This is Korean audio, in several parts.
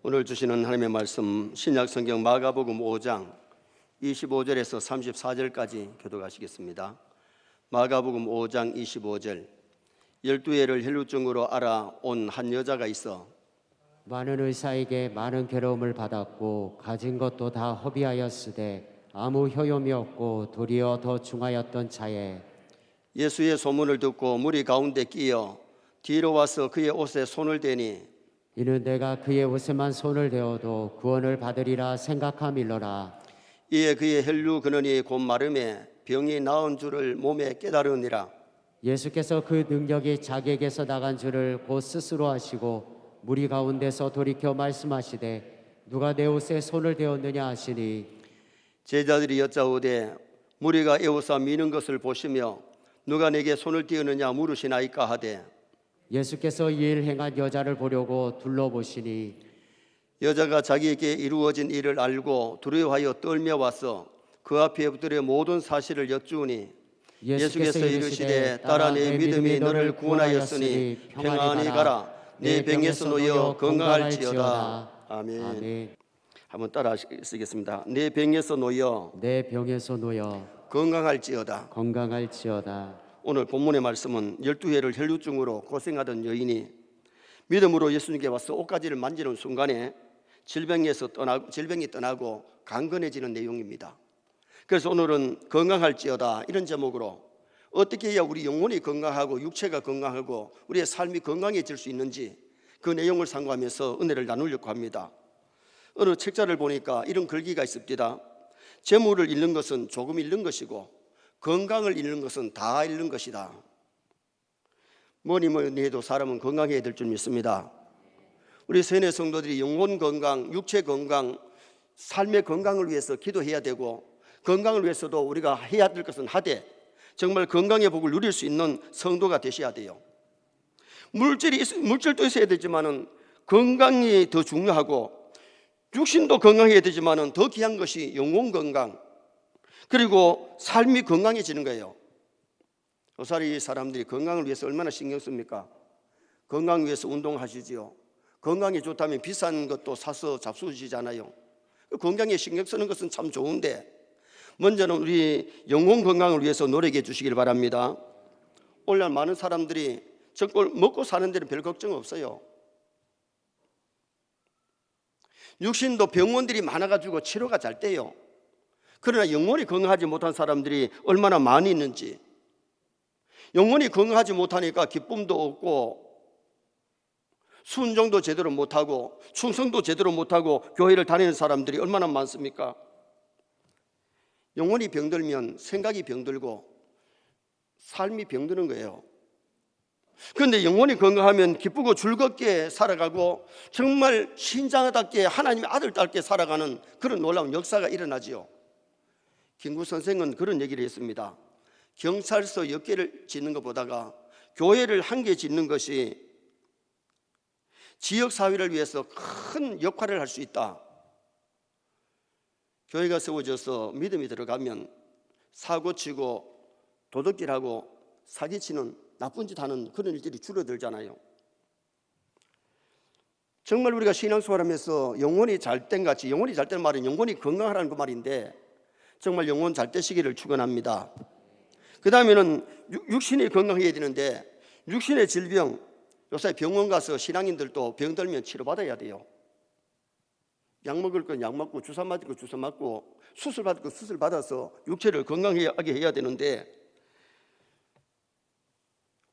오늘 주시는 하나님의 말씀 신약 성경 마가복음 5장 25절에서 34절까지 교독하시겠습니다. 마가복음 5장 25절. 12해를 혈루증으로 알아온 한 여자가 있어 많은 의사에게 많은 괴로움을 받았고 가진 것도 다 허비하였으되 아무 효용이 없고 도리어 더 중하였던 차에 예수의 소문을 듣고 무리 가운데 끼어 뒤로 와서 그의 옷에 손을 대니 이는 내가 그의 옷에만 손을 대어도 구원을 받으리라 생각함일러라. 이에 그의 혈루 근원이 곧 마름에 병이 나은 줄을 몸에 깨달으니라. 예수께서 그 능력이 자기에게서 나간 줄을 곧 스스로 아시고 무리 가운데서 돌이켜 말씀하시되 누가 내 옷에 손을 대었느냐 하시니 제자들이 여짜오되 무리가 에워싸 미는 것을 보시며 누가 내게 손을 띄우느냐 물으시나이까 하되 예수께서 이 일 행한 여자를 보려고 둘러보시니 여자가 자기에게 이루어진 일을 알고 두려워하여 떨며 와서 그 앞에 엎드려 모든 사실을 여쭈으니 예수께서 이르시되 딸아 내 믿음이 너를 구원하였으니 평안히 가라 내 병에서 놓여 건강할지어다. 아멘. 아멘. 한번 따라 쓰겠습니다. 내 병에서 놓여 건강할지어다. 건강할지어다. 오늘 본문의 말씀은 12해를 혈루증으로 고생하던 여인이 믿음으로 예수님께 와서 옷가지를 만지는 순간에 질병이 떠나고 강건해지는 내용입니다. 그래서 오늘은 건강할지어다 이런 제목으로 어떻게 해야 우리 영혼이 건강하고 육체가 건강하고 우리의 삶이 건강해질 수 있는지 그 내용을 상고하면서 은혜를 나누려고 합니다. 어느 책자를 보니까 이런 글귀가 있습니다. 재물을 잃는 것은 조금 잃는 것이고 건강을 잃는 것은 다 잃는 것이다. 뭐니 해도 사람은 건강해야 될 줄 믿습니다. 우리 세뇌 성도들이 영혼 건강, 육체 건강, 삶의 건강을 위해서 기도해야 되고 건강을 위해서도 우리가 해야 될 것은 하되 정말 건강의 복을 누릴 수 있는 성도가 되셔야 돼요. 물질도 있어야 되지만은 건강이 더 중요하고 육신도 건강해야 되지만은 더 귀한 것이 영혼 건강 그리고 삶이 건강해지는 거예요. 요사리 사람들이 건강을 위해서 얼마나 신경 씁니까? 건강 위해서 운동하시지요. 건강이 좋다면 비싼 것도 사서 잡수시잖아요. 건강에 신경 쓰는 것은 참 좋은데 먼저는 우리 영혼 건강을 위해서 노력해 주시길 바랍니다. 오늘날 많은 사람들이 정말 먹고 사는 데는 별 걱정 없어요. 육신도 병원들이 많아가지고 치료가 잘 돼요. 그러나 영혼이 건강하지 못한 사람들이 얼마나 많이 있는지, 영혼이 건강하지 못하니까 기쁨도 없고 순종도 제대로 못하고 충성도 제대로 못하고 교회를 다니는 사람들이 얼마나 많습니까? 영혼이 병들면 생각이 병들고 삶이 병드는 거예요. 그런데 영혼이 건강하면 기쁘고 즐겁게 살아가고 정말 신자답게 하나님의 아들답게 살아가는 그런 놀라운 역사가 일어나지요. 김구 선생은 그런 얘기를 했습니다. 경찰서 10개를 짓는 것보다가 교회를 한 개 짓는 것이 지역사회를 위해서 큰 역할을 할 수 있다. 교회가 세워져서 믿음이 들어가면 사고치고 도둑질하고 사기치는 나쁜 짓 하는 그런 일들이 줄어들잖아요. 정말 우리가 신앙생활하면서 영혼이 잘된 같이, 영혼이 잘된 말은 영혼이 건강하라는 그 말인데 정말 영혼 잘 되시기를 축원합니다. 그 다음에는 육신이 건강해야 되는데 육신의 질병, 요새 병원 가서 신앙인들도 병들면 치료받아야 돼요. 약 먹을 건 약 먹고 주사 맞을 건 주사 맞고 수술 받을 건 수술 받아서 육체를 건강하게 해야 되는데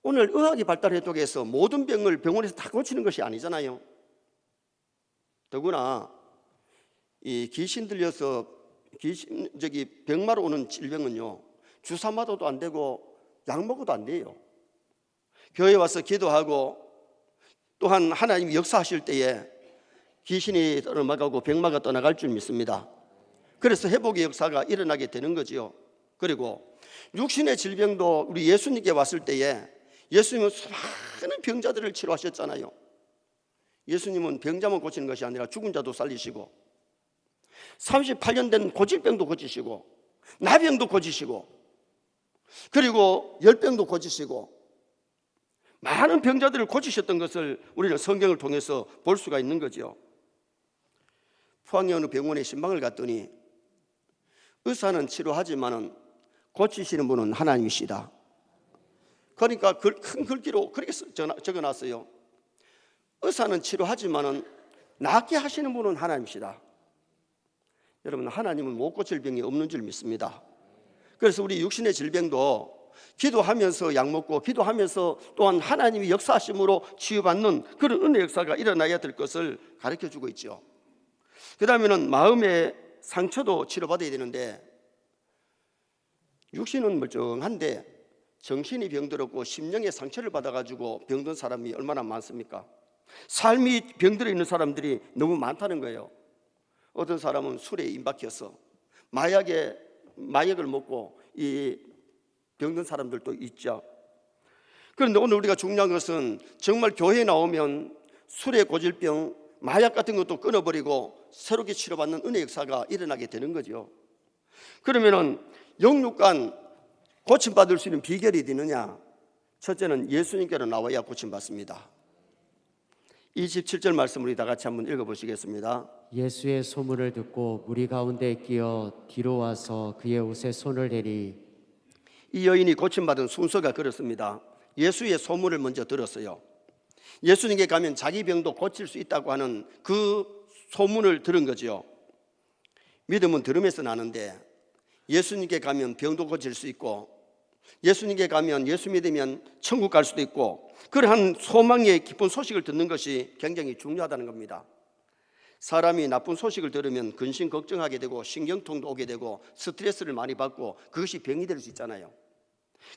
오늘 의학이 발달했다고 해서 모든 병을 병원에서 다 고치는 것이 아니잖아요. 더구나 이 귀신 들려서 병마로 오는 질병은요 주사 맞아도 안 되고 약 먹어도 안 돼요. 교회에 와서 기도하고 또한 하나님이 역사하실 때에 귀신이 떠나가고 병마가 떠나갈 줄 믿습니다. 그래서 회복의 역사가 일어나게 되는 거지요. 그리고 육신의 질병도 우리 예수님께 왔을 때에 예수님은 수많은 병자들을 치료하셨잖아요. 예수님은 병자만 고치는 것이 아니라 죽은 자도 살리시고 38년 된 고질병도 고치시고 나병도 고치시고 그리고 열병도 고치시고 많은 병자들을 고치셨던 것을 우리는 성경을 통해서 볼 수가 있는 거죠. 포항의 어느 병원에 신방을 갔더니 의사는 치료하지만은 고치시는 분은 하나님이시다. 그러니까 큰 글귀로 그렇게 적어놨어요. 의사는 치료하지만은 낫게 하시는 분은 하나님이시다. 여러분, 하나님은 못 고칠 병이 없는 줄 믿습니다. 그래서 우리 육신의 질병도 기도하면서 약 먹고 기도하면서 또한 하나님이 역사하심으로 치유받는 그런 은혜 역사가 일어나야 될 것을 가르쳐주고 있죠. 그 다음에는 마음의 상처도 치료받아야 되는데, 육신은 멀쩡한데 정신이 병들었고 심령의 상처를 받아가지고 병든 사람이 얼마나 많습니까? 삶이 병들어 있는 사람들이 너무 많다는 거예요. 어떤 사람은 술에 임박혀서 마약을 먹고 이 병든 사람들도 있죠. 그런데 오늘 우리가 중요한 것은 정말 교회에 나오면 술의 고질병, 마약 같은 것도 끊어버리고 새롭게 치료받는 은혜 역사가 일어나게 되는 거죠. 그러면은 영육간 고침받을 수 있는 비결이 있느냐? 첫째는 예수님께로 나와야 고침받습니다. 27절 말씀 우리 다 같이 한번 읽어보시겠습니다. 예수의 소문을 듣고 무리 가운데 끼어 뒤로 와서 그의 옷에 손을 대니, 이 여인이 고침받은 순서가 그렇습니다. 예수의 소문을 먼저 들었어요. 예수님께 가면 자기 병도 고칠 수 있다고 하는 그 소문을 들은 거죠. 믿음은 들음에서 나는데 예수님께 가면 병도 고칠 수 있고, 예수님께 가면 예수 믿으면 천국 갈 수도 있고, 그러한 소망의 기쁜 소식을 듣는 것이 굉장히 중요하다는 겁니다. 사람이 나쁜 소식을 들으면 근심 걱정하게 되고 신경통도 오게 되고 스트레스를 많이 받고 그것이 병이 될 수 있잖아요.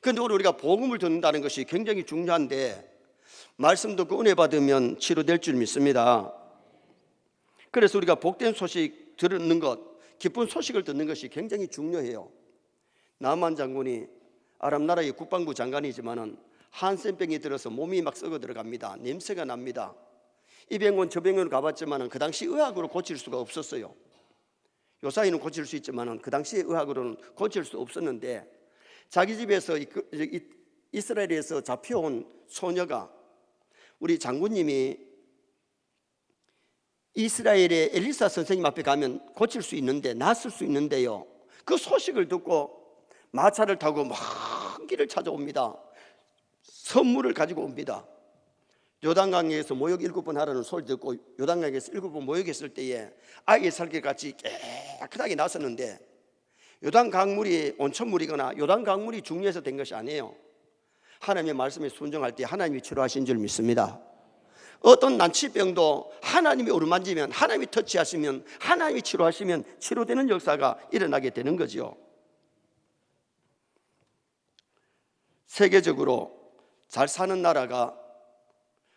그런데 오늘 우리가 복음을 듣는다는 것이 굉장히 중요한데, 말씀 듣고 은혜 받으면 치료될 줄 믿습니다. 그래서 우리가 복된 소식 듣는 것, 기쁜 소식을 듣는 것이 굉장히 중요해요. 나만 장군이 아람 나라의 국방부 장관이지만은 한센병이 들어서 몸이 막 썩어 들어갑니다. 냄새가 납니다. 이 병원 저 병원 가봤지만은 그 당시 의학으로 고칠 수가 없었어요. 요사이는 고칠 수 있지만은 그 당시 의학으로는 고칠 수 없었는데, 자기 집에서 이스라엘에서 잡혀온 소녀가, 우리 장군님이 이스라엘의 엘리사 선생님 앞에 가면 고칠 수 있는데, 낫을 수 있는데요, 그 소식을 듣고 마차를 타고 먼 길을 찾아옵니다. 선물을 가지고 옵니다. 요단강에서 모욕 7번 하라는 소리 듣고 요단강에서 7번 모욕했을 때에 아이의 살결같이 깨끗하게 났었는데, 요단강물이 온천물이거나 요단강물이 중요해서 된 것이 아니에요. 하나님의 말씀에 순종할 때 하나님이 치료하신 줄 믿습니다. 어떤 난치병도 하나님이 어루만지면, 하나님이 터치하시면, 하나님이 치료하시면 치료되는 역사가 일어나게 되는 거죠. 세계적으로 잘 사는 나라가,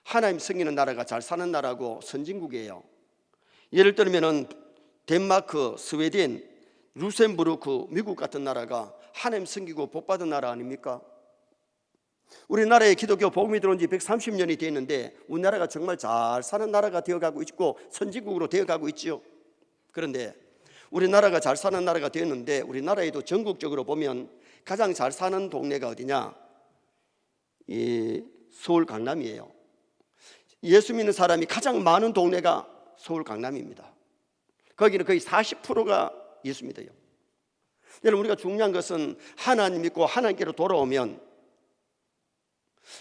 하나님 섬기는 나라가 잘 사는 나라고 선진국이에요. 예를 들면은 덴마크, 스웨덴, 루셈부르크, 미국 같은 나라가 하나님 섬기고 복받은 나라 아닙니까? 우리나라에 기독교 복음이 들어온 지 130년이 됐는데 우리나라가 정말 잘 사는 나라가 되어가고 있고 선진국으로 되어가고 있죠. 그런데 우리나라가 잘 사는 나라가 되었는데, 우리나라에도 전국적으로 보면 가장 잘 사는 동네가 어디냐? 이 서울 강남이에요. 예수 믿는 사람이 가장 많은 동네가 서울 강남입니다. 거기는 거의 40%가 예수 믿어요. 여러분, 우리가 중요한 것은 하나님 믿고 하나님께로 돌아오면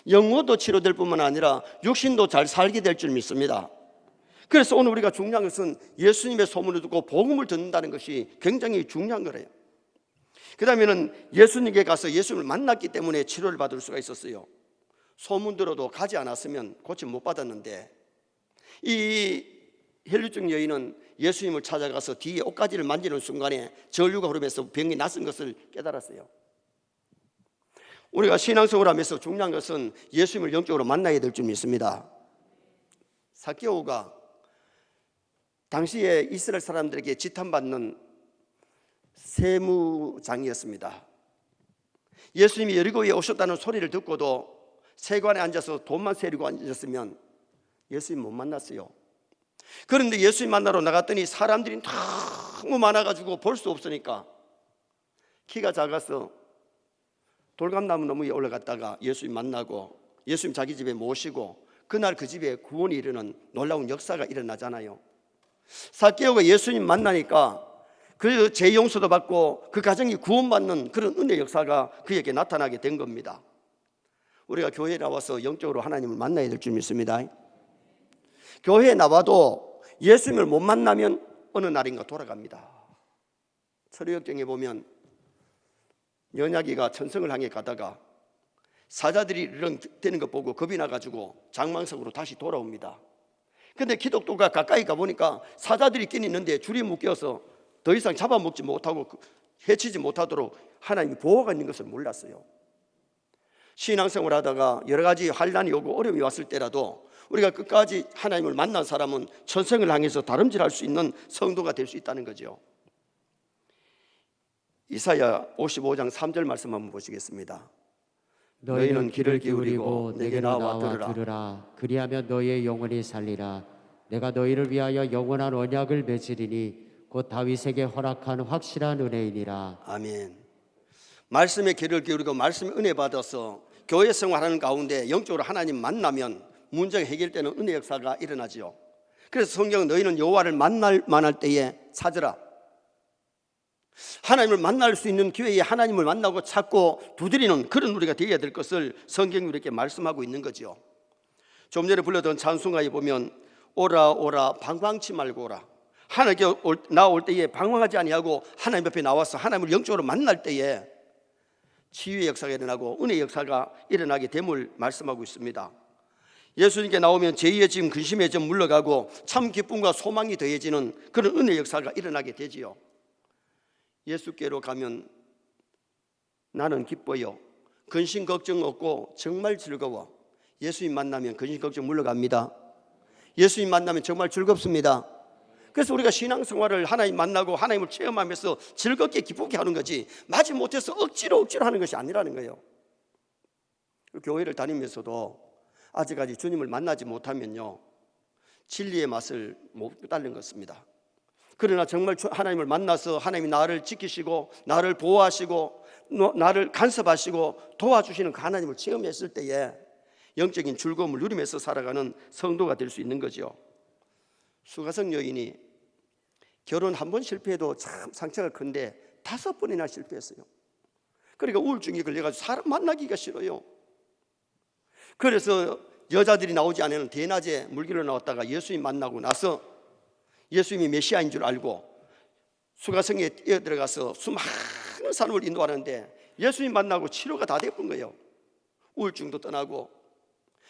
영혼도 치료될 뿐만 아니라 육신도 잘 살게 될 줄 믿습니다. 그래서 오늘 우리가 중요한 것은 예수님의 소문을 듣고 복음을 듣는다는 것이 굉장히 중요한 거래요. 그 다음에는 예수님께 가서 예수님을 만났기 때문에 치료를 받을 수가 있었어요. 소문 들어도 가지 않았으면 고침 못 받았는데, 이 혈류증 여인은 예수님을 찾아가서 뒤에 옷가지를 만지는 순간에 전류가 흐르면서 병이 낫은 것을 깨달았어요. 우리가 신앙생활을 하면서 중요한 것은 예수님을 영적으로 만나야 될 줄 믿습니다. 삭개오가 당시에 이스라엘 사람들에게 지탄받는 세무장이었습니다. 예수님이 여리고에 오셨다는 소리를 듣고도 세관에 앉아서 돈만 세리고 앉았으면 예수님 못 만났어요. 그런데 예수님 만나러 나갔더니 사람들이 너무 많아가지고 볼 수 없으니까 키가 작아서 돌감나무 너머에 올라갔다가 예수님 만나고 예수님 자기 집에 모시고 그날 그 집에 구원이 이르는 놀라운 역사가 일어나잖아요. 삭개오가 예수님 만나니까 그 죄 용서도 받고 그 가정이 구원받는 그런 은혜 역사가 그에게 나타나게 된 겁니다. 우리가 교회에 나와서 영적으로 하나님을 만나야 될 줄 믿습니다. 교회에 나와도 예수님을 못 만나면 어느 날인가 돌아갑니다. 철회역정에 보면 연약이가 천성을 향해 가다가 사자들이 이런 되는 것 보고 겁이 나가지고 장망석으로 다시 돌아옵니다. 근데 기독교가 가까이 가보니까 사자들이 끼니 있는데 줄이 묶여서 더 이상 잡아먹지 못하고 해치지 못하도록 하나님이 보호가 있는 것을 몰랐어요. 신앙생활 하다가 여러 가지 환난이 오고 어려움이 왔을 때라도 우리가 끝까지 하나님을 만난 사람은 천성을 향해서 다름질할 수 있는 성도가 될 수 있다는 거죠. 이사야 55장 3절 말씀 한번 보시겠습니다. 너희는 귀를 기울이고 내게 나와 들으라. 그리하면 너희의 영혼이 살리라. 내가 너희를 위하여 영원한 언약을 맺으리니 곧 다윗에게 허락한 확실한 은혜이니라. 아멘. 말씀에 귀를 기울이고 말씀에 은혜 받아서 교회 생활하는 가운데 영적으로 하나님 만나면 문제가 해결되는 은혜 역사가 일어나지요. 그래서 성경은 너희는 여호와를 만날 만할 때에 찾으라. 하나님을 만날 수 있는 기회에 하나님을 만나고 찾고 두드리는 그런 우리가 되어야 될 것을 성경이 이렇게 말씀하고 있는 거죠. 좀 전에 불렀던 찬송가에 보면 오라 오라 방황치 말고 오라. 하나님께 나올 때에 방황하지 아니하고 하나님 앞에 나와서 하나님을 영적으로 만날 때에 치유의 역사가 일어나고 은혜의 역사가 일어나게 됨을 말씀하고 있습니다. 예수님께 나오면 제2의 짐 근심의 점 물러가고 참 기쁨과 소망이 더해지는 그런 은혜의 역사가 일어나게 되지요. 예수께로 가면 나는 기뻐요. 근심 걱정 없고 정말 즐거워. 예수님 만나면 근심 걱정 물러갑니다. 예수님 만나면 정말 즐겁습니다. 그래서 우리가 신앙생활을 하나님 만나고 하나님을 체험하면서 즐겁게 기쁘게 하는 거지 마지 못해서 억지로 하는 것이 아니라는 거예요. 교회를 다니면서도 아직까지 주님을 만나지 못하면요 진리의 맛을 못 따르는 것입니다. 그러나 정말 하나님을 만나서 하나님이 나를 지키시고 나를 보호하시고 나를 간섭하시고 도와주시는 그 하나님을 체험했을 때에 영적인 즐거움을 누리면서 살아가는 성도가 될 수 있는 거죠. 수가성 여인이 결혼 한 번 실패해도 참 상처가 큰데 5번이나 실패했어요. 그러니까 우울증이 걸려가지고 사람 만나기가 싫어요. 그래서 여자들이 나오지 않는 대낮에 물길로 나왔다가 예수님 만나고 나서 예수님이 메시아인 줄 알고 수가성에 뛰어들어가서 수많은 사람을 인도하는데 예수님 만나고 치료가 다 돼본 거예요. 우울증도 떠나고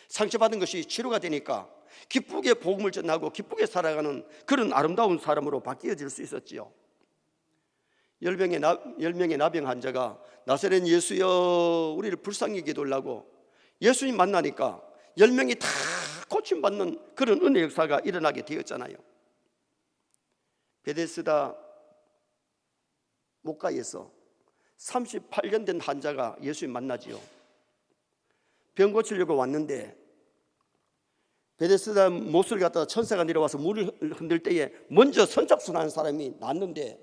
상처받은 것이 치료가 되니까 기쁘게 복음을 전하고 기쁘게 살아가는 그런 아름다운 사람으로 바뀌어질 수 있었지요. 10명의 나병 환자가 나사렛 예수여 우리를 불쌍히 기도하려고 예수님 만나니까 10명이 다 고침받는 그런 은혜 역사가 일어나게 되었잖아요. 베데스다 목가에서 38년 된 환자가 예수님 만나지요. 병 고치려고 왔는데 베데스다 못을 갖다가 천사가 내려와서 물을 흔들 때에 먼저 선착순하는 사람이 났는데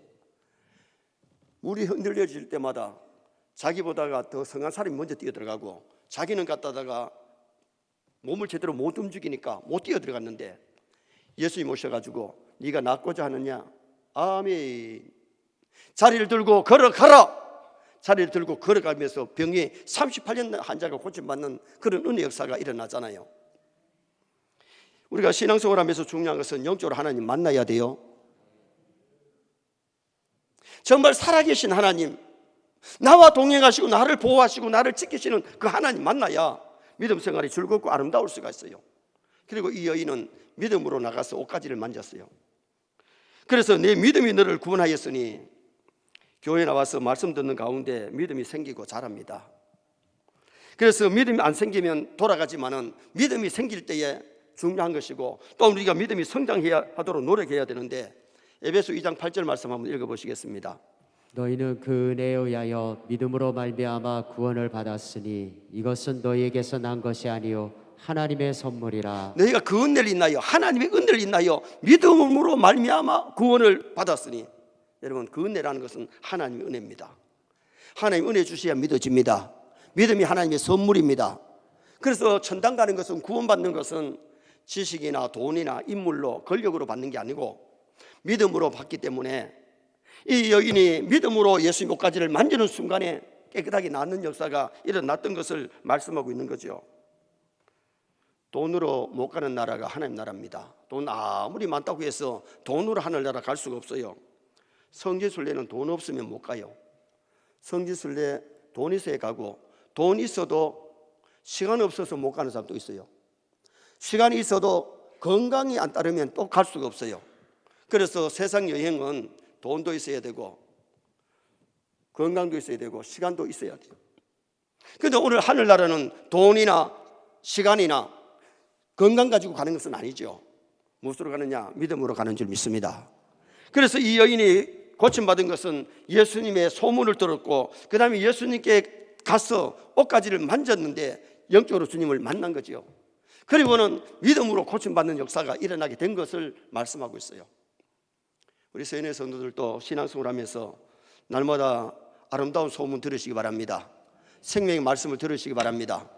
물이 흔들려질 때마다 자기보다가 더 성한 사람이 먼저 뛰어들어가고 자기는 갖다가 몸을 제대로 못 움직이니까 못 뛰어들어갔는데 예수님 오셔가지고 네가 낫고자 하느냐? 아멘. 자리를 들고 걸어가라. 자리를 들고 걸어가면서 병이 38년 환자가 고침받는 그런 은혜 역사가 일어나잖아요. 우리가 신앙생활 하면서 중요한 것은 영적으로 하나님 만나야 돼요. 정말 살아계신 하나님, 나와 동행하시고 나를 보호하시고 나를 지키시는 그 하나님 만나야 믿음 생활이 즐겁고 아름다울 수가 있어요. 그리고 이 여인은 믿음으로 나가서 옷가지를 만졌어요. 그래서 내 믿음이 너를 구원하였으니 교회에 나와서 말씀 듣는 가운데 믿음이 생기고 자랍니다. 그래서 믿음이 안 생기면 돌아가지만은 믿음이 생길 때에 중요한 것이고 또 우리가 믿음이 성장해야 하도록 노력해야 되는데 에베소 2장 8절 말씀 한번 읽어보시겠습니다. 너희는 그 은혜에 의하여 믿음으로 말미암아 구원을 받았으니 이것은 너희에게서 난 것이 아니요 하나님의 선물이라. 너희가 그 은혜를 인하여 하나님의 은혜를 인하여 믿음으로 말미암아 구원을 받았으니 여러분 그 은혜라는 것은 하나님의 은혜입니다. 하나님 은혜 주셔야 믿어집니다. 믿음이 하나님의 선물입니다. 그래서 천당 가는 것은 구원받는 것은 지식이나 돈이나 인물로 권력으로 받는 게 아니고 믿음으로 받기 때문에 이 여인이 믿음으로 예수님 옷가지를 만지는 순간에 깨끗하게 낫는 역사가 일어났던 것을 말씀하고 있는 거죠. 돈으로 못 가는 나라가 하나님 나라입니다. 돈 아무리 많다고 해서 돈으로 하늘나라 갈 수가 없어요. 성지순례는 돈 없으면 못 가요. 성지순례 돈 있어야 가고, 돈 있어도 시간 없어서 못 가는 사람도 있어요. 시간이 있어도 건강이 안 따르면 또 갈 수가 없어요. 그래서 세상 여행은 돈도 있어야 되고 건강도 있어야 되고 시간도 있어야 돼요. 그런데 오늘 하늘나라는 돈이나 시간이나 건강 가지고 가는 것은 아니죠. 무엇으로 가느냐? 믿음으로 가는 줄 믿습니다. 그래서 이 여인이 고침받은 것은 예수님의 소문을 들었고, 그 다음에 예수님께 가서 옷가지를 만졌는데 영적으로 주님을 만난 거죠. 그리고는 믿음으로 고침받는 역사가 일어나게 된 것을 말씀하고 있어요. 우리 서인의 성도들도 신앙생활을 하면서 날마다 아름다운 소문 들으시기 바랍니다. 생명의 말씀을 들으시기 바랍니다.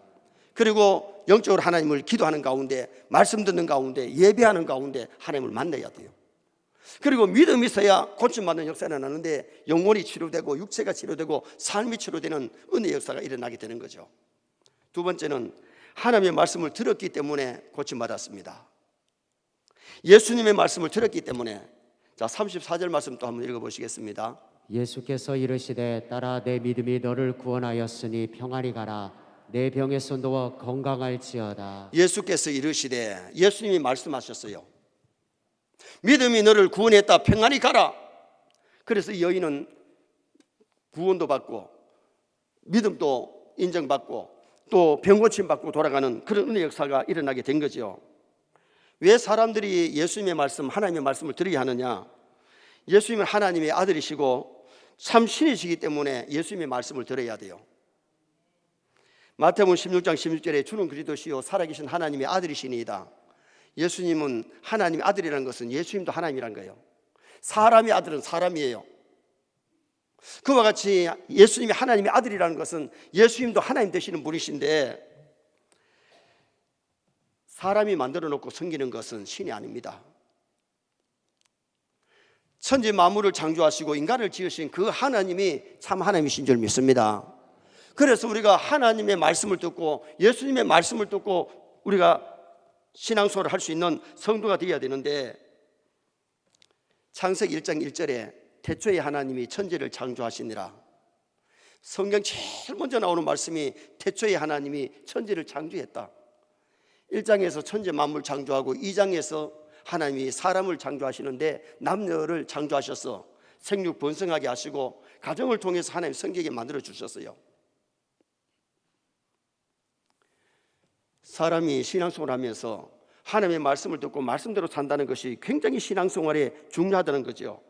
그리고 영적으로 하나님을 기도하는 가운데, 말씀 듣는 가운데, 예배하는 가운데 하나님을 만나야 돼요. 그리고 믿음이 있어야 고침받는 역사가 나는데 영혼이 치료되고 육체가 치료되고 삶이 치료되는 은혜의 역사가 일어나게 되는 거죠. 두 번째는 하나님의 말씀을 들었기 때문에 고침받았습니다. 예수님의 말씀을 들었기 때문에. 자, 34절 말씀 또 한번 읽어보시겠습니다. 예수께서 이르시되 따라 내 믿음이 너를 구원하였으니 평안히 가라. 내 병에서 누워 건강할지어다. 예수께서 이르시되, 예수님이 말씀하셨어요. 믿음이 너를 구원했다, 평안히 가라. 그래서 이 여인은 구원도 받고 믿음도 인정받고 또 병고침 받고 돌아가는 그런 은혜 역사가 일어나게 된 거죠. 왜 사람들이 예수님의 말씀, 하나님의 말씀을 들어야 하느냐? 예수님은 하나님의 아들이시고 참 신이시기 때문에 예수님의 말씀을 들어야 돼요. 마태복음 16장 16절에 주는 그리스도시요 살아계신 하나님의 아들이시니이다. 예수님은 하나님의 아들이라는 것은 예수님도 하나님이란 거예요. 사람의 아들은 사람이에요. 그와 같이 예수님이 하나님의 아들이라는 것은 예수님도 하나님 되시는 분이신데, 사람이 만들어 놓고 섬기는 것은 신이 아닙니다. 천지 만물을 창조하시고 인간을 지으신 그 하나님이 참 하나님이신 줄 믿습니다. 그래서 우리가 하나님의 말씀을 듣고 예수님의 말씀을 듣고 우리가 신앙생활을 할 수 있는 성도가 되어야 되는데, 창세기 1장 1절에 태초에 하나님이 천지를 창조하시니라. 성경 제일 먼저 나오는 말씀이 태초에 하나님이 천지를 창조했다. 1장에서 천지 만물 창조하고 2장에서 하나님이 사람을 창조하시는데 남녀를 창조하셔서 생육 번성하게 하시고 가정을 통해서 하나님 성경에 만들어 주셨어요. 사람이 신앙생활을 하면서 하나님의 말씀을 듣고 말씀대로 산다는 것이 굉장히 신앙생활에 중요하다는 거죠.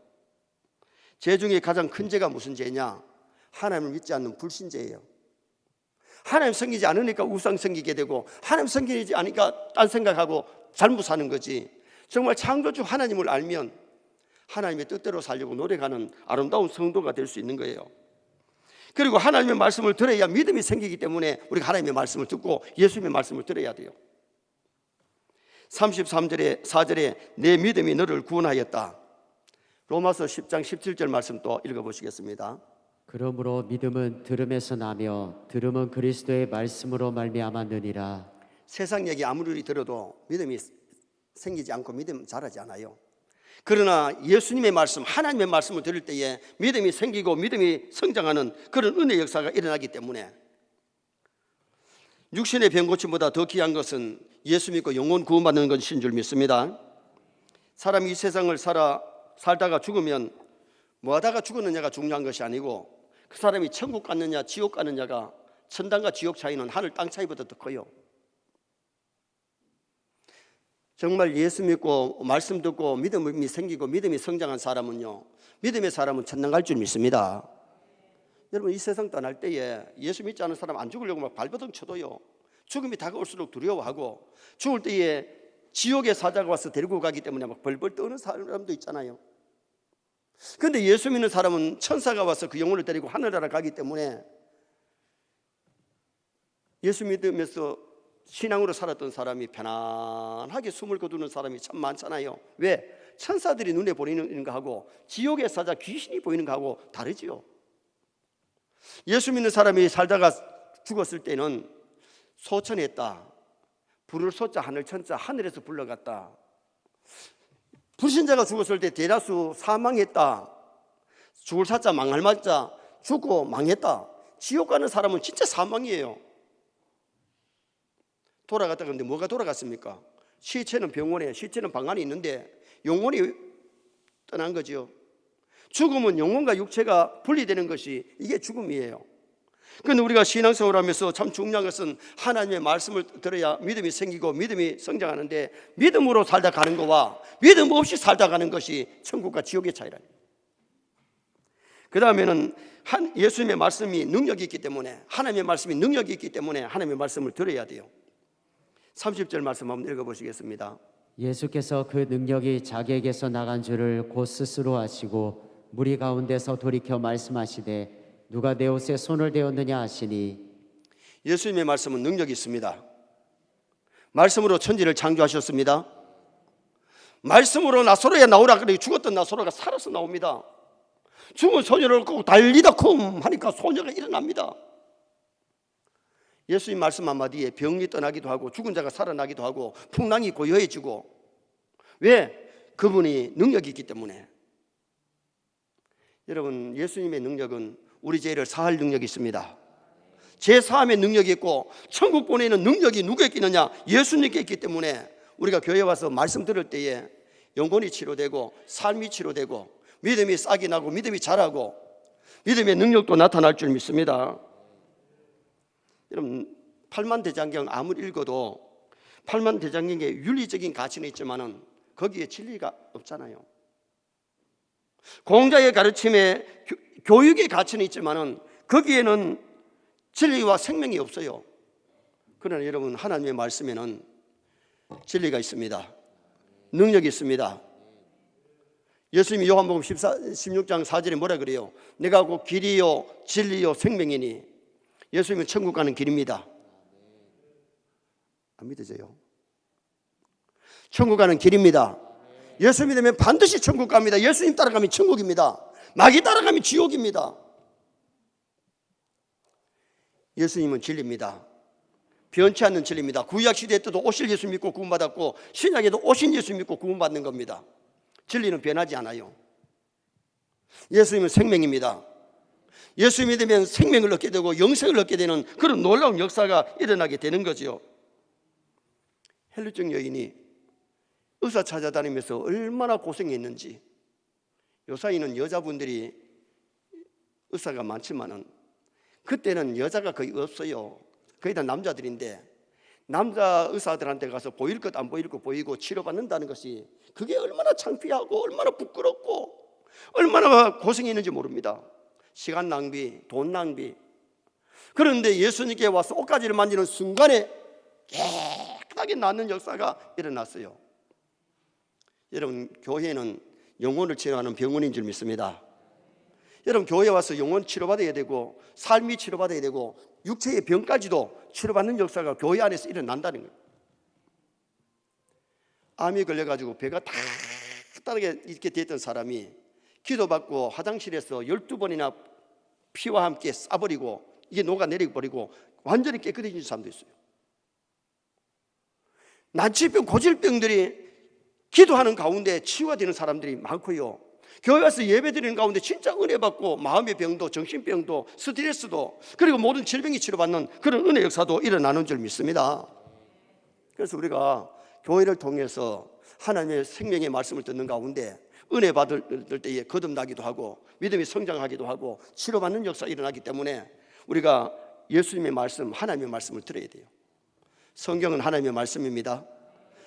죄 중에 가장 큰 죄가 무슨 죄냐? 하나님을 믿지 않는 불신죄예요. 하나님 섬기지 않으니까 우상 섬기게 되고, 하나님 섬기지 않으니까 딴 생각하고 잘못 사는 거지. 정말 창조주 하나님을 알면 하나님의 뜻대로 살려고 노력하는 아름다운 성도가 될 수 있는 거예요. 그리고 하나님의 말씀을 들어야 믿음이 생기기 때문에 우리가 하나님의 말씀을 듣고 예수님의 말씀을 들어야 돼요. 33절에 4절에 내 믿음이 너를 구원하였다. 로마서 10장 17절 말씀 또 읽어보시겠습니다. 그러므로 믿음은 들음에서 나며 들음은 그리스도의 말씀으로 말미암았느니라. 세상 얘기 아무리 들어도 믿음이 생기지 않고 믿음 자라지 않아요. 그러나 예수님의 말씀, 하나님의 말씀을 들을 때에 믿음이 생기고 믿음이 성장하는 그런 은혜 역사가 일어나기 때문에, 육신의 병 고침보다 더 귀한 것은 예수 믿고 영혼 구원받는 것인 줄 믿습니다. 사람이 이 세상을 살다가 죽으면 뭐 하다가 죽었느냐가 중요한 것이 아니고, 그 사람이 천국 갔느냐 지옥 갔느냐가, 천당과 지옥 차이는 하늘 땅 차이보다 더 커요. 정말 예수 믿고 말씀 듣고 믿음이 생기고 믿음이 성장한 사람은요, 믿음의 사람은 천당 갈 줄 믿습니다. 여러분, 이 세상 떠날 때에 예수 믿지 않은 사람 안 죽으려고 막 발버둥 쳐도요, 죽음이 다가올수록 두려워하고, 죽을 때에 지옥의 사자가 와서 데리고 가기 때문에 막 벌벌 떠는 사람도 있잖아요. 그런데 예수 믿는 사람은 천사가 와서 그 영혼을 데리고 하늘나라 가기 때문에, 예수 믿으면서 신앙으로 살았던 사람이 편안하게 숨을 거두는 사람이 참 많잖아요. 왜? 천사들이 눈에 보이는 거하고 지옥의 사자 귀신이 보이는 거하고 다르지요. 예수 믿는 사람이 살다가 죽었을 때는 소천했다, 불을 소자 하늘 천자, 하늘에서 불러갔다. 불신자가 죽었을 때 대다수 사망했다, 죽을 사자 망할 맞자, 죽고 망했다. 지옥 가는 사람은 진짜 사망이에요. 돌아갔다. 그런데 뭐가 돌아갔습니까? 시체는 병원에, 시체는 방 안에 있는데 영혼이 떠난 거죠. 죽음은 영혼과 육체가 분리되는 것이 이게 죽음이에요. 그런데 우리가 신앙생활을 하면서 참 중요한 것은 하나님의 말씀을 들어야 믿음이 생기고 믿음이 성장하는데, 믿음으로 살다 가는 것과 믿음 없이 살다 가는 것이 천국과 지옥의 차이라. 그 다음에는 예수님의 말씀이 능력이 있기 때문에, 하나님의 말씀이 능력이 있기 때문에 하나님의 말씀을 들어야 돼요. 30절 말씀 한번 읽어보시겠습니다. 예수께서 그 능력이 자기에게서 나간 줄을 곧 스스로 아시고 무리 가운데서 돌이켜 말씀하시되 누가 내 옷에 손을 대었느냐 하시니, 예수님의 말씀은 능력이 있습니다. 말씀으로 천지를 창조하셨습니다. 말씀으로 나사로야 나오라 그래 죽었던 나사로가 살아서 나옵니다. 죽은 소녀를 꼭 달리다 쿵 하니까 소녀가 일어납니다. 예수님 말씀 한마디에 병이 떠나기도 하고 죽은 자가 살아나기도 하고 풍랑이 고요해지고, 왜? 그분이 능력이 있기 때문에. 여러분, 예수님의 능력은 우리 죄를 사할 능력이 있습니다. 죄 사함의 능력이 있고 천국 보내는 능력이 누구에게 있느냐? 예수님께 있기 때문에 우리가 교회 와서 말씀 들을 때에 영혼이 치료되고 삶이 치료되고 믿음이 싹이 나고 믿음이 자라고 믿음의 능력도 나타날 줄 믿습니다. 여러분, 팔만대장경 아무리 읽어도 팔만대장경에 윤리적인 가치는 있지만은 거기에 진리가 없잖아요. 공자의 가르침에 교육의 가치는 있지만은 거기에는 진리와 생명이 없어요. 그러나 여러분, 하나님의 말씀에는 진리가 있습니다. 능력이 있습니다. 예수님이 요한복음 16장 4절에 뭐라 그래요? 내가 곧 길이요 진리요 생명이니. 예수님은 천국 가는 길입니다. 안 믿어져요? 천국 가는 길입니다. 예수 믿으면 반드시 천국 갑니다. 예수님 따라가면 천국입니다. 마귀 따라가면 지옥입니다. 예수님은 진리입니다. 변치 않는 진리입니다. 구약 시대 때도 오실 예수 믿고 구원받았고 신약에도 오신 예수 믿고 구원받는 겁니다. 진리는 변하지 않아요. 예수님은 생명입니다. 예수 믿으면 생명을 얻게 되고 영생을 얻게 되는 그런 놀라운 역사가 일어나게 되는 거죠. 헬루증 여인이 의사 찾아다니면서 얼마나 고생했는지. 요사이는 여자분들이 의사가 많지만은 그때는 여자가 거의 없어요. 거의 다 남자들인데 남자 의사들한테 가서 보일 것 안 보일 것 보이고 치료받는다는 것이 그게 얼마나 창피하고 얼마나 부끄럽고 얼마나 고생했는지 모릅니다. 시간 낭비, 돈 낭비. 그런데 예수님께 와서 옷가지를 만지는 순간에 깨끗하게 낫는 역사가 일어났어요. 여러분, 교회는 영혼을 치료하는 병원인 줄 믿습니다. 여러분, 교회에 와서 영혼 치료받아야 되고 삶이 치료받아야 되고 육체의 병까지도 치료받는 역사가 교회 안에서 일어난다는 거예요. 암이 걸려가지고 배가 따뜻하게 이렇게 됐던 사람이 기도받고 화장실에서 12번이나 피와 함께 싸버리고 이게 녹아내려버리고 완전히 깨끗해진 사람도 있어요. 난치병, 고질병들이 기도하는 가운데 치유가 되는 사람들이 많고요. 교회 와서 예배 드리는 가운데 진짜 은혜 받고 마음의 병도 정신병도 스트레스도 그리고 모든 질병이 치료받는 그런 은혜 역사도 일어나는 줄 믿습니다. 그래서 우리가 교회를 통해서 하나님의 생명의 말씀을 듣는 가운데 은혜 받을 때에 거듭나기도 하고 믿음이 성장하기도 하고 치료받는 역사가 일어나기 때문에 우리가 예수님의 말씀, 하나님의 말씀을 들어야 돼요. 성경은 하나님의 말씀입니다.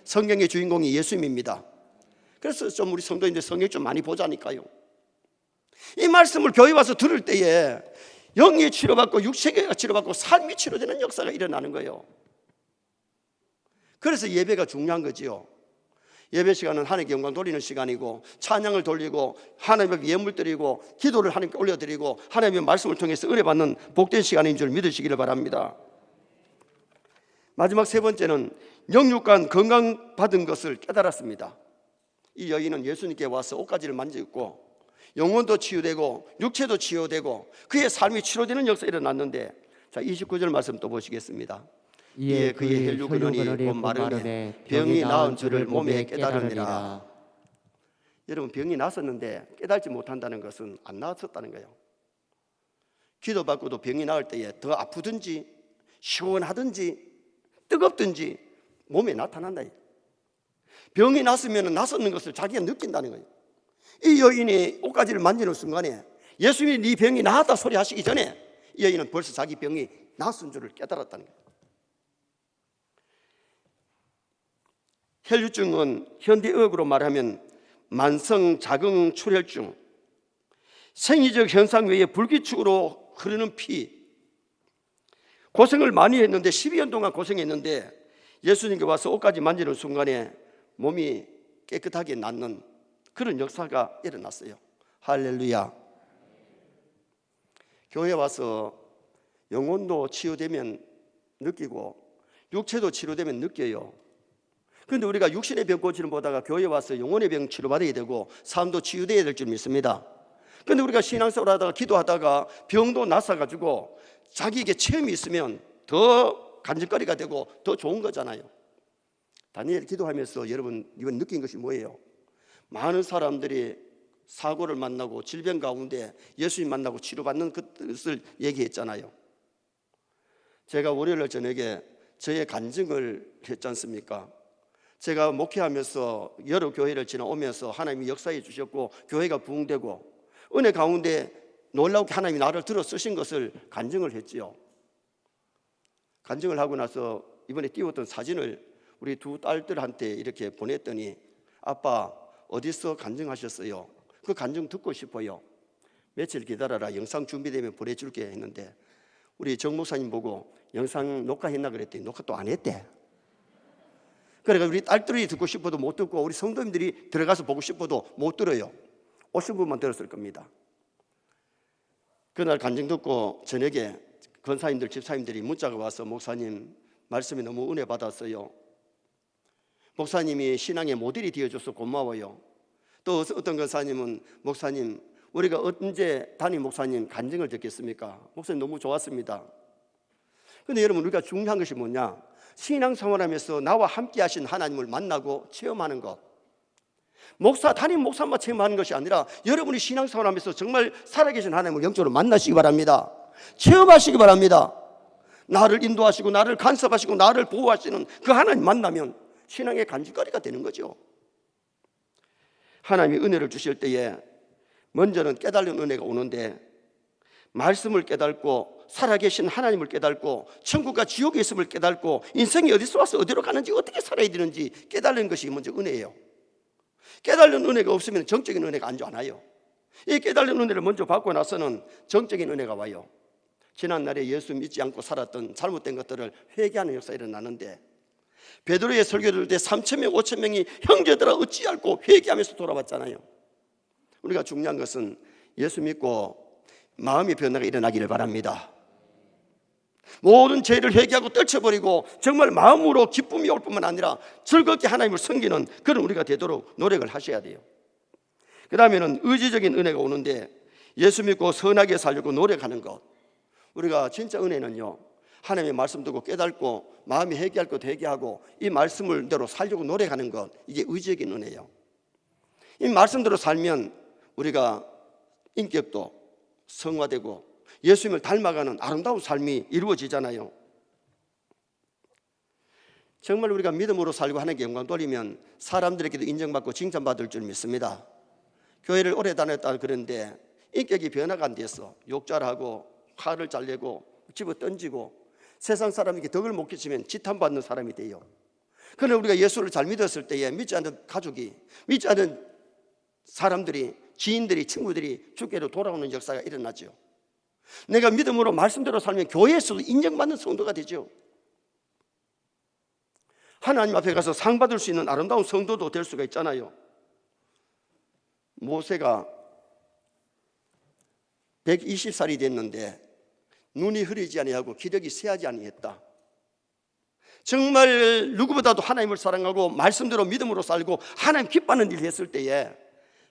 성경의 주인공이 예수님입니다. 그래서 좀 우리 성도인들 성경 좀 많이 보자니까요. 이 말씀을 교회 와서 들을 때에 영이 치료받고 육체가 치료받고 삶이 치료되는 역사가 일어나는 거예요. 그래서 예배가 중요한 거지요. 예배 시간은 하나님께 영광 돌리는 시간이고 찬양을 돌리고 하나님께 예물 드리고 기도를 하나님께 올려드리고 하나님의 말씀을 통해서 은혜 받는 복된 시간인 줄 믿으시기를 바랍니다. 마지막 세 번째는 영육간 건강 받은 것을 깨달았습니다. 이 여인은 예수님께 와서 옷가지를 만졌고 영혼도 치유되고 육체도 치유되고 그의 삶이 치료되는 역사가 일어났는데, 자 29절 말씀 또 보시겠습니다. 이에 그의 혈류 근원이 곧 마르매 병이 나은 줄을 몸에 깨달으니라. 여러분, 병이 났었는데 깨달지 못한다는 것은 안 나았었다는 거예요. 기도받고도 병이 나을 때에 더 아프든지 시원하든지 뜨겁든지 몸에 나타난다. 병이 났으면 났었는 것을 자기가 느낀다는 거예요. 이 여인이 옷가지를 만지는 순간에 예수님이 네 병이 나았다 소리 하시기 전에 이 여인은 벌써 자기 병이 나았은 줄을 깨달았다는 거예요. 혈류증은 현대의학으로 말하면 만성 자궁 출혈증, 생리적 현상 외에 불규칙으로 흐르는 피, 고생을 많이 했는데 12년 동안 고생했는데 예수님께 와서 옷까지 만지는 순간에 몸이 깨끗하게 낫는 그런 역사가 일어났어요. 할렐루야. 교회 와서 영혼도 치유되면 느끼고 육체도 치료되면 느껴요. 그런데 우리가 육신의 병 고치는 보다가 교회 와서 영혼의 병 치료받아야 되고 삶도 치유되어야 될 줄 믿습니다. 그런데 우리가 신앙생활 하다가 기도하다가 병도 났어가지고 자기에게 체험이 있으면 더 간증거리가 되고 더 좋은 거잖아요. 다니엘 기도하면서 여러분 이번 느낀 것이 뭐예요? 많은 사람들이 사고를 만나고 질병 가운데 예수님 만나고 치료받는 것을 얘기했잖아요. 제가 월요일 저녁에 저의 간증을 했지 않습니까? 제가 목회하면서 여러 교회를 지나오면서 하나님이 역사해 주셨고 교회가 부흥되고 은혜 가운데 놀랍게 하나님이 나를 들어 쓰신 것을 간증을 했지요. 간증을 하고 나서 이번에 띄웠던 사진을 우리 두 딸들한테 이렇게 보냈더니 아빠 어디서 간증하셨어요? 그 간증 듣고 싶어요. 며칠 기다려라, 영상 준비되면 보내줄게 했는데 우리 정 목사님 보고 영상 녹화했나 그랬더니 녹화 또 안 했대. 그러니까 우리 딸들이 듣고 싶어도 못 듣고 우리 성도님들이 들어가서 보고 싶어도 못 들어요. 오신 분만 들었을 겁니다. 그날 간증 듣고 저녁에 권사님들 집사님들이 문자가 와서 목사님 말씀이 너무 은혜 받았어요. 목사님이 신앙의 모델이 되어줘서 고마워요. 또 어떤 권사님은 목사님 우리가 언제 담임 목사님 간증을 듣겠습니까? 목사님 너무 좋았습니다. 그런데 여러분 우리가 중요한 것이 뭐냐? 신앙생활하면서 나와 함께 하신 하나님을 만나고 체험하는 것. 담임 목사만 체험하는 것이 아니라 여러분이 신앙생활하면서 정말 살아계신 하나님을 영적으로 만나시기 바랍니다. 체험하시기 바랍니다. 나를 인도하시고 나를 간섭하시고 나를 보호하시는 그 하나님 만나면 신앙의 간증거리가 되는 거죠. 하나님이 은혜를 주실 때에 먼저는 깨달는 은혜가 오는데 말씀을 깨닫고 살아계신 하나님을 깨닫고 천국과 지옥에 있음을 깨닫고 인생이 어디서 와서 어디로 가는지 어떻게 살아야 되는지 깨달는 것이 먼저 은혜예요. 깨달는 은혜가 없으면 정적인 은혜가 안 와요. 이 깨달는 은혜를 먼저 받고 나서는 정적인 은혜가 와요. 지난날에 예수 믿지 않고 살았던 잘못된 것들을 회개하는 역사가 일어나는데 베드로의 설교를 때 3,000명 5,000명이 형제들아 어찌 알고 회개하면서 돌아왔잖아요. 우리가 중요한 것은 예수 믿고 마음의 변화가 일어나기를 바랍니다. 모든 죄를 회개하고 떨쳐버리고 정말 마음으로 기쁨이 올 뿐만 아니라 즐겁게 하나님을 섬기는 그런 우리가 되도록 노력을 하셔야 돼요. 그 다음에는 의지적인 은혜가 오는데 예수 믿고 선하게 살려고 노력하는 것. 우리가 진짜 은혜는요, 하나님의 말씀 듣고 깨닫고 마음이 회개할 것 회개하고 이 말씀대로 살려고 노력하는 것, 이게 의지적인 은혜예요. 이 말씀대로 살면 우리가 인격도 성화되고 예수님을 닮아가는 아름다운 삶이 이루어지잖아요. 정말 우리가 믿음으로 살고 하나님께 영광 돌리면 사람들에게도 인정받고 칭찬받을 줄 믿습니다. 교회를 오래 다녔다 그런데 인격이 변화가 안 됐어. 욕잘하고 화를 잘 내고 집어 던지고 세상 사람에게 덕을 못 끼치면 지탄받는 사람이 돼요. 그러나 우리가 예수를 잘 믿었을 때에 믿지 않는 가족이, 믿지 않는 사람들이, 지인들이, 친구들이 주께로 돌아오는 역사가 일어나죠. 내가 믿음으로 말씀대로 살면 교회에서도 인정받는 성도가 되죠. 하나님 앞에 가서 상 받을 수 있는 아름다운 성도도 될 수가 있잖아요. 모세가 120살이 됐는데 눈이 흐리지 아니하고 기력이 쇠하지 아니했다. 정말 누구보다도 하나님을 사랑하고 말씀대로 믿음으로 살고 하나님 기뻐하는 일을 했을 때에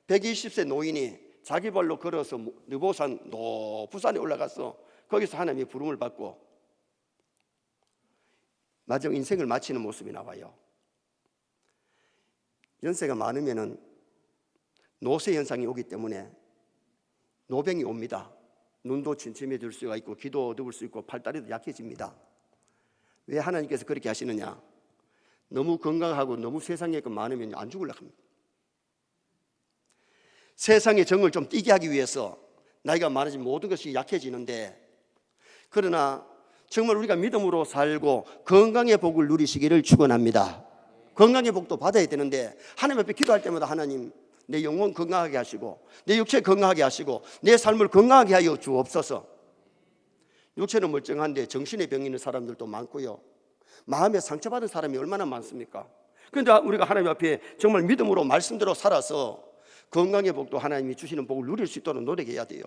120세 노인이 자기 발로 걸어서 느보산 높은 산에 올라가서 거기서 하나님의 부름을 받고 마지막 인생을 마치는 모습이 나와요. 연세가 많으면은 노쇠 현상이 오기 때문에 노병이 옵니다. 눈도 침침해질 수가 있고 기도 어두울 수 있고 팔다리도 약해집니다. 왜 하나님께서 그렇게 하시느냐? 너무 건강하고 너무 세상에 것 많으면 안 죽으려고 합니다. 세상의 정을 좀 띄게 하기 위해서 나이가 많아지면 모든 것이 약해지는데, 그러나 정말 우리가 믿음으로 살고 건강의 복을 누리시기를 축원합니다. 건강의 복도 받아야 되는데 하나님 앞에 기도할 때마다 하나님 내 영혼 건강하게 하시고 내 육체 건강하게 하시고 내 삶을 건강하게 하여 주옵소서. 육체는 멀쩡한데 정신의 병이 있는 사람들도 많고요, 마음에 상처받은 사람이 얼마나 많습니까? 그런데 우리가 하나님 앞에 정말 믿음으로 말씀대로 살아서 건강의 복도 하나님이 주시는 복을 누릴 수 있도록 노력해야 돼요.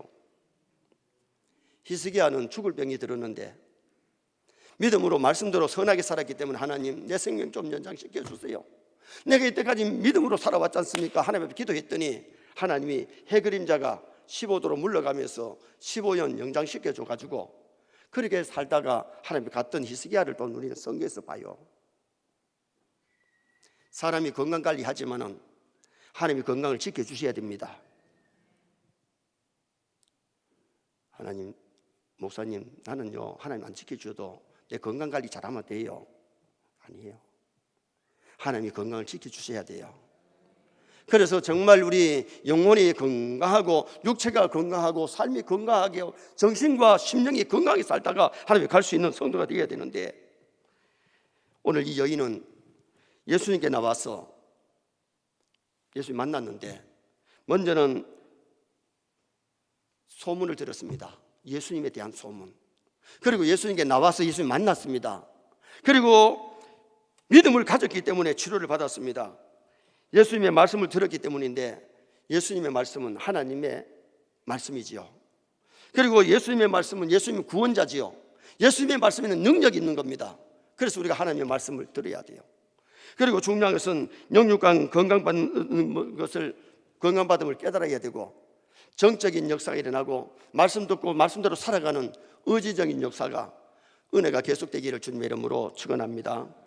히스기야는 죽을 병이 들었는데 믿음으로 말씀대로 선하게 살았기 때문에 하나님 내 생명 좀 연장시켜 주세요. 내가 이때까지 믿음으로 살아왔지 않습니까? 하나님 앞에 기도했더니 하나님이 해 그림자가 15도로 물러가면서 15년 연장시켜 줘가지고 그렇게 살다가 하나님이 갔던 히스기야를 또 우리는 성경에서 봐요. 사람이 건강관리하지만은 하나님이 건강을 지켜주셔야 됩니다. 하나님, 목사님, 나는요 하나님 안 지켜줘도 내 건강관리 잘하면 돼요. 아니에요. 하나님이 건강을 지켜주셔야 돼요. 그래서 정말 우리 영혼이 건강하고 육체가 건강하고 삶이 건강하게 정신과 심령이 건강하게 살다가 하나님이 갈 수 있는 성도가 되어야 되는데, 오늘 이 여인은 예수님께 나와서 예수님 만났는데 먼저는 소문을 들었습니다. 예수님에 대한 소문. 그리고 예수님께 나와서 예수님 만났습니다. 그리고 믿음을 가졌기 때문에 치료를 받았습니다. 예수님의 말씀을 들었기 때문인데 예수님의 말씀은 하나님의 말씀이지요. 그리고 예수님의 말씀은 예수님의 구원자지요. 예수님의 말씀에는 능력이 있는 겁니다. 그래서 우리가 하나님의 말씀을 들어야 돼요. 그리고 중요한 것은 영육간 건강받는 것을 건강받음을 깨달아야 되고 정적인 역사가 일어나고 말씀 듣고 말씀대로 살아가는 의지적인 역사가 은혜가 계속되기를 주님의 이름으로 축원합니다.